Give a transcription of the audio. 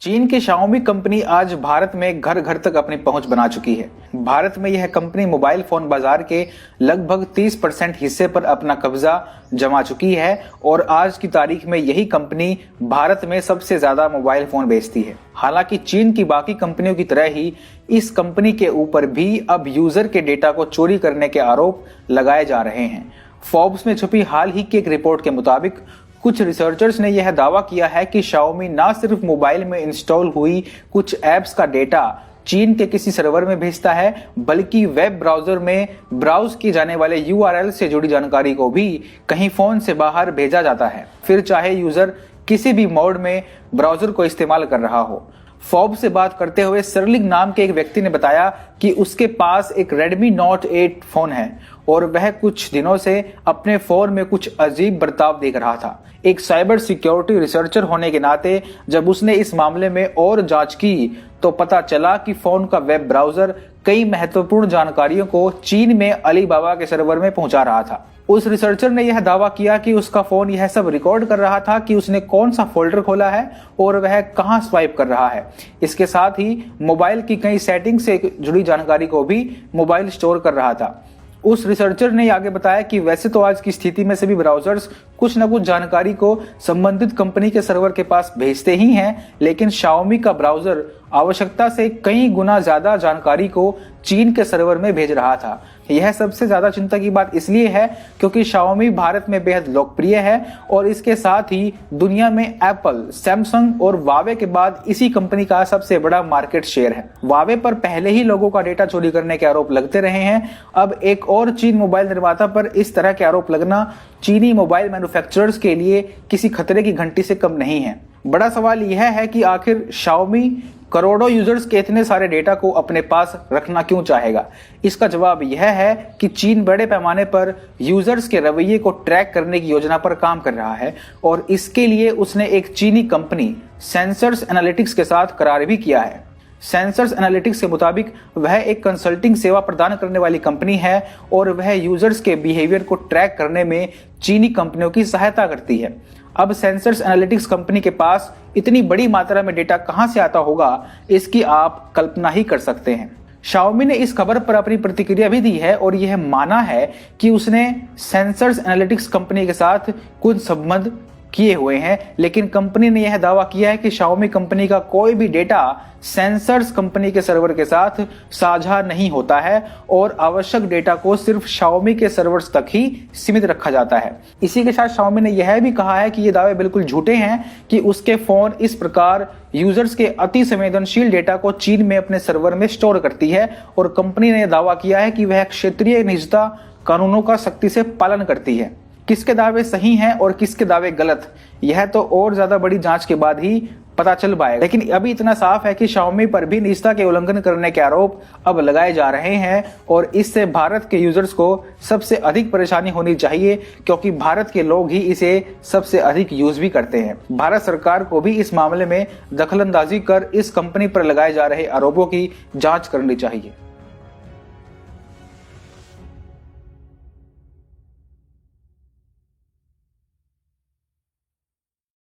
चीन की Xiaomi company आज भारत में घर घर तक अपनी पहुंच बना चुकी है। भारत में यह कंपनी मोबाइल फोन बाजार के लगभग 30% हिस्से पर अपना कब्जा जमा चुकी है और आज की तारीख में यही कंपनी भारत में सबसे ज्यादा मोबाइल फोन बेचती है। हालांकि चीन की बाकी कंपनियों की तरह ही इस कंपनी के ऊपर भी अब यूजर के डेटा को चोरी करने के आरोप लगाए जा रहे हैं। फोर्ब्स में छपी हाल ही की एक रिपोर्ट के मुताबिक कुछ रिसर्चर्स ने यह दावा किया है कि शाओमी न सिर्फ मोबाइल में इंस्टॉल हुई कुछ ऐप्स का डेटा चीन के किसी सर्वर में भेजता है, बल्कि वेब ब्राउजर में ब्राउज किए जाने वाले यूआरएल से जुड़ी जानकारी को भी कहीं फोन से बाहर भेजा जाता है, फिर चाहे यूजर किसी भी मोड में ब्राउजर को इस्तेमाल कर रहा हो। फोर्ब्स से बात करते हुए सरलिंग नाम के एक व्यक्ति ने बताया कि उसके पास एक Redmi Note 8 फोन है और वह कुछ दिनों से अपने फोन में कुछ अजीब बर्ताव देख रहा था। एक साइबर सिक्योरिटी रिसर्चर होने के नाते जब उसने इस मामले में और जांच की तो पता चला कि फोन का वेब ब्राउजर कई महत्वपूर्ण जानकारियों को चीन में अलीबाबा के सर्वर में पहुंचा रहा था। उस रिसर्चर ने यह दावा किया कि उसका फोन यह सब रिकॉर्ड कर रहा था कि उसने कौन सा फोल्डर खोला है और वह कहां स्वाइप कर रहा है। इसके साथ ही मोबाइल की कई सेटिंग से जुड़ी जानकारी को भी मोबाइल स्टोर कर रहा था। उस रिसर्चर ने आगे बताया कि वैसे तो आज की स्थिति में सभी ब्राउजर्स कुछ न कुछ जानकारी को संबंधित कंपनी के सर्वर के पास भेजते ही हैं, लेकिन शाओमी का ब्राउजर आवश्यकता से कई गुना ज्यादा जानकारी को चीन के सर्वर में भेज रहा था। यह सबसे ज्यादा चिंता की बात इसलिए है क्योंकि शाओमी भारत में बेहद लोकप्रिय है और इसके साथ ही दुनिया में एप्पल, सैमसंग और वावे के बाद इसी कंपनी का सबसे बड़ा मार्केट शेयर है। वावे पर पहले ही लोगों का डेटा चोरी करने के आरोप लगते रहे हैं। अब एक और चीन मोबाइल निर्माता पर इस तरह के आरोप लगना चीनी मोबाइल मैन्युफैक्चरर्स के लिए किसी खतरे की घंटी से कम नहीं है। बड़ा सवाल यह है कि आखिर शाओमी करोड़ों यूजर्स के इतने सारे डेटा को अपने पास रखना क्यों चाहेगा। इसका जवाब यह है कि चीन बड़े पैमाने पर यूजर्स के रवैये को ट्रैक करने की योजना पर काम कर रहा है और इसके लिए उसने एक चीनी कंपनी सेंसर्स एनालिटिक्स के साथ करार भी किया है। सेंसर्स एनालिटिक्स के मुताबिक वह एक कंसल्टिंग सेवा प्रदान करने वाली कंपनी है और वह यूजर्स के बिहेवियर को ट्रैक करने में चीनी कंपनियों की सहायता करती है। अब सेंसर्स एनालिटिक्स कंपनी के पास इतनी बड़ी मात्रा में डेटा कहां से आता होगा, इसकी आप कल्पना ही कर सकते हैं। शाओमी ने इस खबर पर अपनी प्रतिक्रिया भी दी है और यह माना है कि उसने सेंसर्स एनालिटिक्स कंपनी के साथ कुछ संबंध किए हुए हैं, लेकिन कंपनी ने यह दावा किया है कि शाओमी कंपनी का कोई भी डेटा सेंसर्स कंपनी के सर्वर के साथ साझा नहीं होता है और आवश्यक डेटा को सिर्फ शाओमी के सर्वर्स तक ही सीमित रखा जाता है। इसी के साथ शाओमी ने यह भी कहा है कि ये दावे बिल्कुल झूठे हैं कि उसके फोन इस प्रकार यूजर्स के अति संवेदनशील डेटा को चीन में अपने सर्वर में स्टोर करती है और कंपनी ने दावा किया है कि वह क्षेत्रीय निजता कानूनों का सख्ती से पालन करती है। किसके दावे सही हैं और किसके दावे गलत, यह तो और ज्यादा बड़ी जांच के बाद ही पता चल पाएगा। लेकिन अभी इतना साफ है कि शाओमी पर भी निजता के उल्लंघन करने के आरोप अब लगाए जा रहे हैं और इससे भारत के यूजर्स को सबसे अधिक परेशानी होनी चाहिए क्योंकि भारत के लोग ही इसे सबसे अधिक यूज भी करते हैं। भारत सरकार को भी इस मामले में दखलंदाजी कर इस कंपनी पर लगाए जा रहे आरोपों की जांच करनी चाहिए।